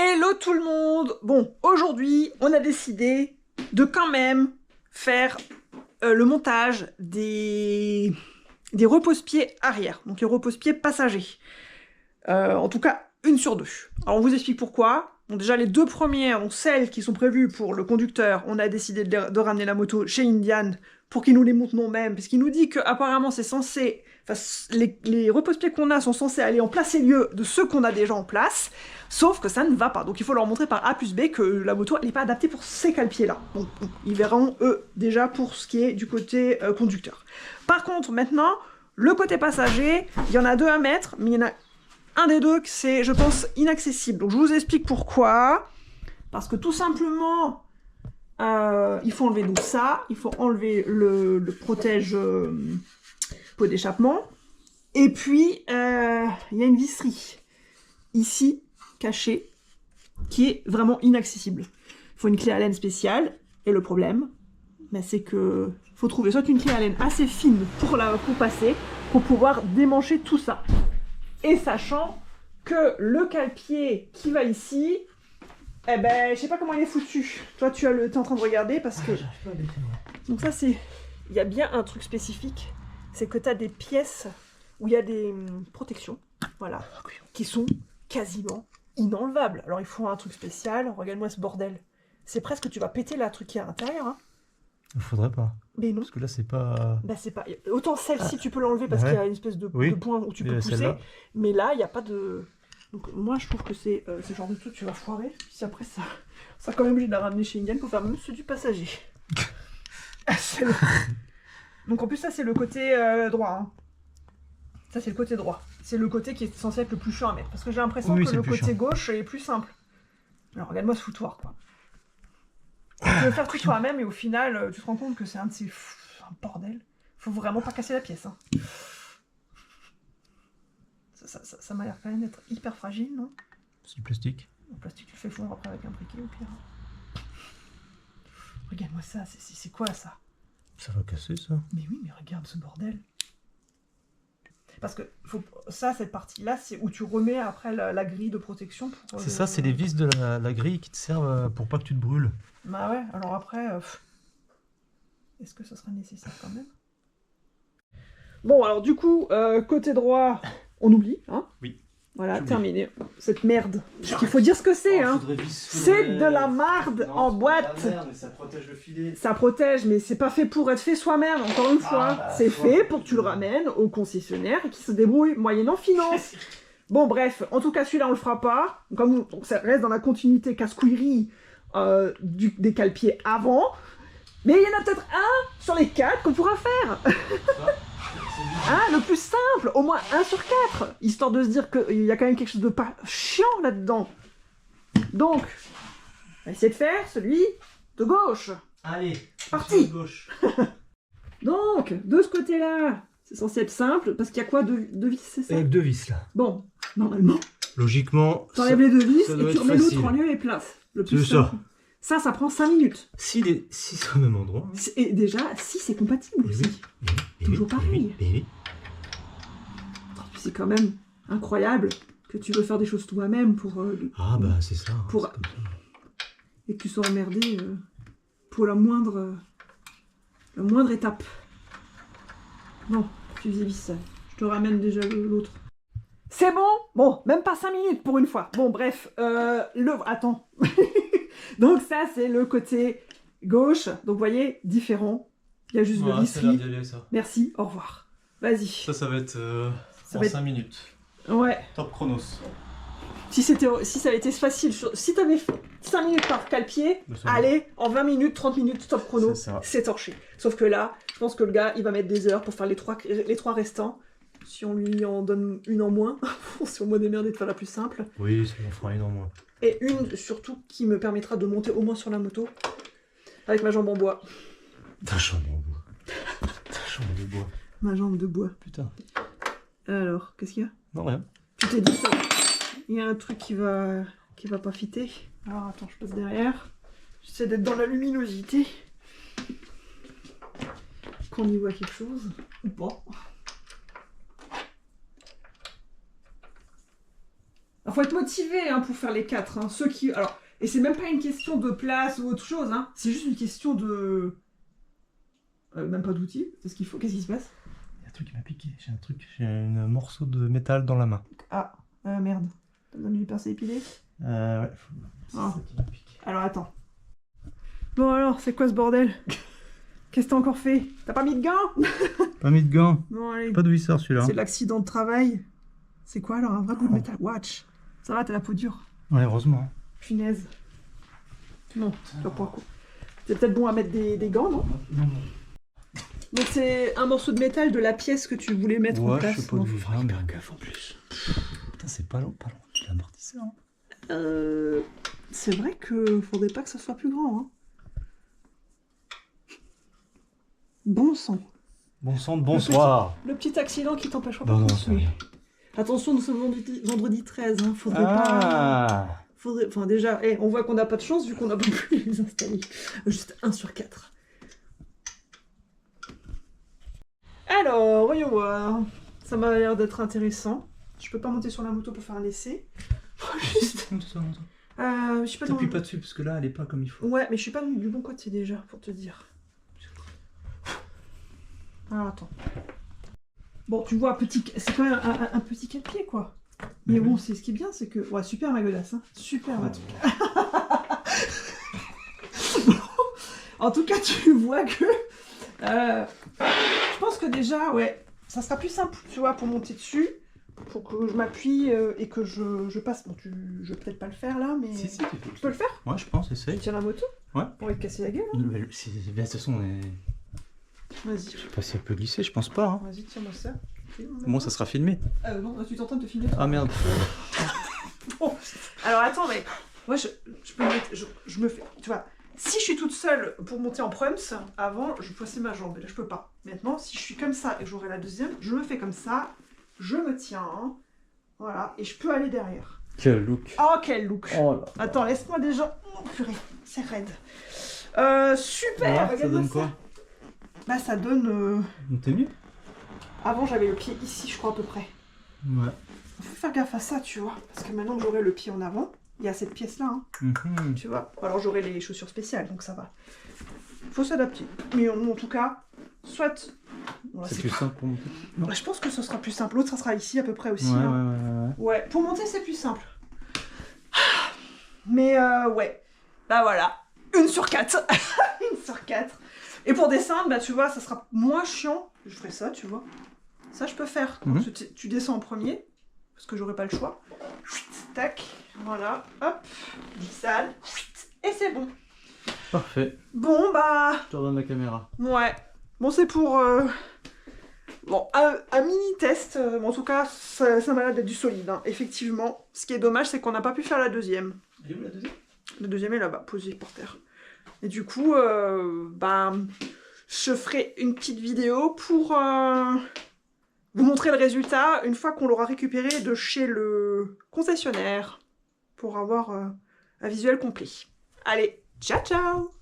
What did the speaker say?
Hello tout le monde! Bon, aujourd'hui, on a décidé de quand même faire le montage des repose-pieds arrière, donc les repose-pieds passagers. En tout cas, une sur deux. Alors on vous explique pourquoi. Bon, déjà les deux premières, donc celles qui sont prévues pour le conducteur, on a décidé de ramener la moto chez Indian pour qu'il nous les monte nous-mêmes, parce qu'il nous dit qu'apparemment c'est censé... Enfin, les repose-pieds qu'on a sont censés aller en place et lieu de ceux qu'on a déjà en place, sauf que ça ne va pas. Donc il faut leur montrer par A plus B que la moto n'est pas adaptée pour ces cale-pieds-là. Donc ils verront, eux, déjà pour ce qui est du côté conducteur. Par contre, maintenant, le côté passager, il y en a deux à mettre, mais il y en a un des deux que c'est, je pense, inaccessible. Donc je vous explique pourquoi. Parce que tout simplement, il faut enlever donc ça, il faut enlever le protège pot d'échappement. Et puis, il y a une visserie, ici, cachée, qui est vraiment inaccessible. Il faut une clé Allen spéciale, et le problème, ben, c'est que faut trouver soit une clé Allen assez fine pour passer, pour pouvoir démancher tout ça. Et sachant que le cale-pied qui va ici, eh ben, je sais pas comment il est foutu. Toi, t'es en train de regarder parce que... Donc ça, c'est... Il y a bien un truc spécifique, c'est que tu as des pièces où il y a des protections, voilà, qui sont quasiment inenlevables. Alors il faut un truc spécial, regarde-moi ce bordel. C'est presque, tu vas péter la truc qui est à l'intérieur, hein. Il faudrait pas. Mais non. Parce que là, c'est pas... Bah, c'est pas... Autant celle-ci, tu peux l'enlever parce qu'il y a une espèce de point où tu peux pousser. Mais là, il n'y a pas de... Donc moi, je trouve que c'est ce genre de truc, tu vas foirer. Si après, ça quand même obligé de la ramener chez Indian pour faire monsieur du passager. Donc en plus, ça, c'est le côté droit. Hein. Ça, c'est le côté droit. C'est le côté qui est censé être le plus chiant à mettre. Parce que j'ai l'impression que le côté gauche est plus simple. Alors regarde-moi ce foutoir, quoi. Tu veux faire tout toi-même et au final, tu te rends compte que c'est un bordel. Faut vraiment pas casser la pièce. Hein. Ça m'a l'air quand même d'être hyper fragile, non? C'est du plastique. Le plastique, tu le fais fondre après avec un briquet au pire. Regarde-moi ça, c'est quoi ça? Ça va casser ça. Mais oui, mais regarde ce bordel. Parce que ça, cette partie-là, c'est où tu remets après la grille de protection. C'est ça, c'est les vis de la grille qui te servent pour pas que tu te brûles. Bah ouais, alors après, est-ce que ça sera nécessaire quand même? Bon, alors du coup, côté droit, on oublie, hein? Oui. Voilà, terminé. Cette merde. Il faut dire ce que c'est, hein. C'est de la marde en boîte. Merde, mais ça protège le filet. Ça protège, mais c'est pas fait pour être fait soi-même, encore une fois. Bah, c'est fait pour que tu le ramènes au concessionnaire et qu'il se débrouille moyennant finance. Bon, bref, en tout cas, celui-là, on le fera pas. Donc, ça reste dans la continuité casse-couillerie des cale-pieds avant. Mais il y en a peut-être un sur les 4 qu'on pourra faire. Ah, le plus simple, au moins 1 sur 4, histoire de se dire qu'il y a quand même quelque chose de pas chiant là-dedans. Donc, on va essayer de faire celui de gauche. Allez, parti. Gauche. Donc, de ce côté-là, c'est censé être simple, parce qu'il y a quoi, deux vis, c'est ça? Avec 2 vis, là. Bon, normalement. Logiquement, t'enlèves les 2 vis et tu remets l'autre en lieu et place. Le plus simple. Ça prend 5 minutes. Si c'est au même endroit. Hein. Et déjà, si c'est compatible aussi. Toujours pareil. C'est quand même incroyable que tu veux faire des choses toi-même pour... ah bah c'est ça. Pour, comme ça. Et que tu sois emmerdé pour la moindre étape. Non, tu faisais ça. Je te ramène déjà l'autre. C'est bon? Bon, même pas 5 minutes pour une fois. Bon, bref, attends. Donc ça, c'est le côté gauche. Donc, vous voyez, différent. Il y a juste le visserie. Merci, au revoir. Vas-y. Ça va être en 5 minutes. Ouais. Top chronos. Si ça avait été facile, si t'avais 5 minutes par cale-pied, allez, en 20 minutes, 30 minutes, top chrono, c'est torché. Sauf que là, je pense que le gars, il va mettre des heures pour faire les trois restants. Si on lui en donne une en moins, on s'est au moins démerdé de faire la plus simple. Oui, ça en fera une en moins. Et une, surtout, qui me permettra de monter au moins sur la moto, avec ma jambe en bois. Ta jambe en bois. Ta jambe de bois. Ma jambe de bois. Putain. Alors, qu'est-ce qu'il y a? Non, rien. Tu t'es dit ça? Il y a un truc qui va pas fitter. Alors, attends, je passe derrière. J'essaie d'être dans la luminosité. Qu'on y voit quelque chose. Ou pas. Il faut être motivé hein, pour faire les 4. Hein. Ceux qui... Alors, et c'est même pas une question de place ou autre chose. Hein. C'est juste une question de... même pas d'outils. C'est ce qu'il faut. Qu'est-ce qui se passe? Il y a un truc qui m'a piqué. J'ai un morceau de métal dans la main. Ah, merde. T'as besoin de lui percer épilé? Ouais. C'est Ah. ça qui m'a piqué. Alors, attends. Bon alors, c'est quoi ce bordel? Qu'est-ce que t'as encore fait? T'as pas mis de gants? Pas mis de gants. Bon, allez. Pas d'où il sort celui-là. C'est l'accident de travail. C'est quoi alors? Un vrai bout de métal. Watch. Ça va, t'as la peau dure. Ouais, heureusement. Punaise. Non, tu vas pas quoi. C'est peut-être bon à mettre des gants, non? Non. Donc c'est un morceau de métal de la pièce que tu voulais mettre en Ouais, place. je sais pas Non, d'où il faut vient, faire mais... gaffe en plus. Putain, c'est pas long. L'amortisseur. Hein. C'est vrai que faudrait pas que ça soit plus grand. Hein. Bon sang. Bon sang de bonsoir. Le petit accident qui t'empêchera pas Non, de non, c'est continuer. rien. Attention, nous sommes vendredi 13. Hein. Faudrait pas... Enfin déjà, on voit qu'on n'a pas de chance vu qu'on n'a pas pu les installer. Juste 1 sur 4. Alors, voyons voir. Ça m'a l'air d'être intéressant. Je peux pas monter sur la moto pour faire un essai. Juste... je suis pas dans... T'appuies pas dessus parce que là elle est pas comme il faut. Ouais, mais je suis pas du bon côté déjà, pour te dire. Ah, attends. Bon, tu vois, c'est quand même un petit 4 pieds, quoi. Mais bon, c'est ce qui est bien, c'est que... Ouais, super ma godasse, hein. Super ma truc. En tout cas, tu vois que... je pense que déjà, ouais, ça sera plus simple, tu vois, pour monter dessus, pour que je m'appuie et que je passe. Bon, je vais peut-être pas le faire là, mais... Si, tu peux le faire? Ouais, je pense, Tu essaye. tiens la moto? Ouais. Pour te casser la gueule, hein. De toute façon, on est... Vas-y. Je sais pas si elle peut glisser, je pense pas. Hein. Vas-y, tiens-moi ça. Bon, ça sera filmé. Non, tu t'entends de te filmer. Ah merde. Oh. Alors attends, mais moi je peux me mettre, je me fais, tu vois, si je suis toute seule pour monter en prums, avant je passais ma jambe, et là je peux pas. Maintenant, si je suis comme ça et que j'aurai la deuxième, je me fais comme ça, je me tiens, hein, voilà, et je peux aller derrière. Quel look. Oh quel look. Oh là. Attends, laisse-moi déjà, oh purée, c'est raide. Super, Ouais, regarde ça donne ça. quoi? Bah ça donne... T'es mieux? Avant j'avais le pied ici, je crois à peu près. Ouais. Faut faire gaffe à ça, tu vois, parce que maintenant que j'aurai le pied en avant, il y a cette pièce-là, hein, tu vois. Alors j'aurai les chaussures spéciales, donc ça va. Faut s'adapter. Mais en tout cas, soit... Bon, là, c'est plus simple pour monter. Ouais, je pense que ce sera plus simple. L'autre, ça sera ici à peu près aussi. Ouais, hein. ouais. Ouais, pour monter, c'est plus simple. Mais ouais. Bah voilà. 1 sur 4. 1 sur 4. Et pour descendre, bah tu vois, ça sera moins chiant. Je ferai ça, tu vois. Ça, je peux faire. Tu descends en premier, parce que j'aurai pas le choix. Tac. Voilà. Hop. Glissade. Et c'est bon. Parfait. Bon, bah... Je te redonne la caméra. Ouais. Bon, c'est pour... Bon, un mini-test. En tout cas, ça m'a l'air d'être du solide, hein. Effectivement. Ce qui est dommage, c'est qu'on n'a pas pu faire la deuxième. Elle est où la deuxième? La deuxième est là-bas, posée par terre. Et du coup, bah... Je ferai une petite vidéo pour vous montrer le résultat une fois qu'on l'aura récupéré de chez le concessionnaire. Pour avoir un visuel complet. Allez, ciao ciao!